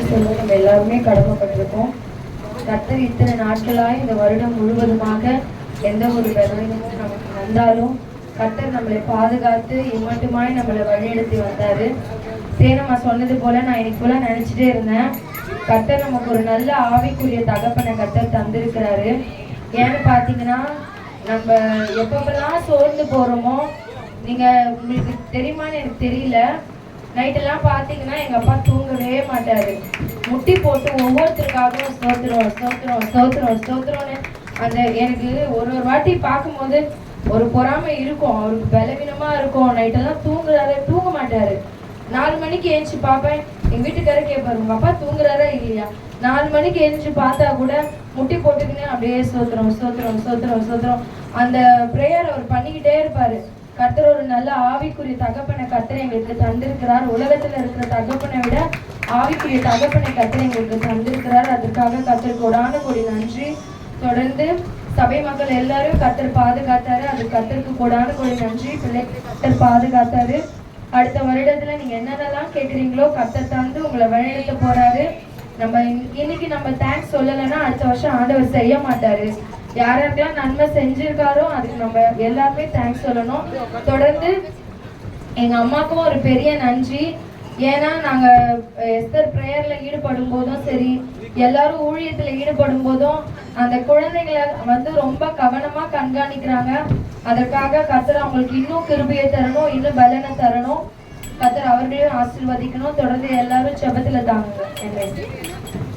சொல்ல நம்ம எல்லாருமே கடமைப்பட்டிருக்கோம். கர்த்தர் இத்தனை நாட்களாய் இந்த வருடம் முழுவதுமாக எந்த ஒரு பலவீனமும் நமக்கு வந்தாலும் கர்த்தர் நம்மளை பாதுகாத்து இம்மட்டுமாய் நம்மளை வழிநடத்தி வந்தாரு. சேனம்மா சொன்னது போல நான் இன்னைக்கு போல நினைச்சிட்டே இருந்தேன், கர்த்தர் நமக்கு ஒரு நல்ல ஆவிக்குரிய தகப்பனை கர்த்தர் தந்திருக்கிறாரு. ஏன்னு பார்த்தீங்கன்னா, நம்ம எப்பப்பெல்லாம் சோர்ந்து போறோமோ, நீங்க உங்களுக்கு தெரியுமான்னு எனக்கு தெரியல, நைட்டெல்லாம் பார்த்தீங்கன்னா எங்கள் அப்பா தூங்கவே மாட்டார். முட்டி போட்டு ஒவ்வொருத்தருக்காகவும் ஸ்தோத்திரம் ஸ்தோத்திரம் ஸ்தோத்திரம் ஸ்தோத்திரம்னு அந்த எனக்கு ஒரு வாட்டி பார்க்கும்போது ஒரு பொறாமை இருக்கும். அவருக்கு பலவீனமாக இருக்கும். நைட்டெல்லாம் தூங்க மாட்டார். 4 மணிக்கு எழுந்துச்சு பார்ப்பேன், எங்கள் வீட்டுக்காரர் கேட்பாரு, உங்கள் அப்பா தூங்குறாரா இல்லையா? 4 மணிக்கு எழுந்துச்சு பார்த்தா கூட முட்டி போட்டுக்கினே அப்படியே ஸ்தோத்திரம் ஸ்தோத்திரம் ஸ்தோத்திரம் ஸ்தோத்திரம் அந்த ப்ரேயர் அவர் பண்ணிக்கிட்டே இருப்பார். கர்த்தர் ஒரு நல்ல ஆவிக்குரிய தகப்பனை கர்த்தர் எங்களுக்கு தந்திருக்கிறார். உலகத்துல இருக்கிற தகப்பனை விட ஆவிக்குரிய தகப்பனை கர்த்தர் எங்களுக்கு தந்திருக்கிறார். அதற்காக கர்த்தர் கொடான கொடி நன்றி. தொடர்ந்து சபை மக்கள் எல்லாரும் கர்த்தர் பாதுகாத்தாரு. அது கர்த்தருக்கு கொடான கொடி நன்றி. பிள்ளைகளை கர்த்தர் பாதுகாத்தாரு. அடுத்த வருடத்துல நீங்க என்னென்னலாம் கேட்குறீங்களோ கர்த்தர் தந்து உங்களை வழிநடத்த போறாரு. நம்ம இன்னைக்கு நம்ம தேங்க்ஸ் சொல்லலைன்னா அடுத்த வருஷம் ஆண்டவர் செய்ய மாட்டாரு. யாருக்கெல்லாம் நன்மை செஞ்சிருக்காரோ அதுக்கு நம்ம எல்லாருமே தேங்க்ஸ் சொல்லணும். தொடர்ந்து எங்க அம்மாவுக்கும் ஒரு பெரிய நன்றி. ஏன்னா நாங்க எஸ்தர் பிரேயர்ல ஈடுபடும் போதும் சரி, எல்லாரும் ஊழியத்துல ஈடுபடும் போதும் அந்த குழந்தைங்களை ரொம்ப கவனமா கண்காணிக்கிறாங்க. அதற்காக கர்த்தர் அவங்களுக்கு இன்னும் கிருபையை தரணும், இன்னும் பலனை தரணும். கர்த்தர் அவர்களையும் ஆசீர்வதிக்கணும். தொடர்ந்து எல்லாரும் ஜெபத்துல தாங்க.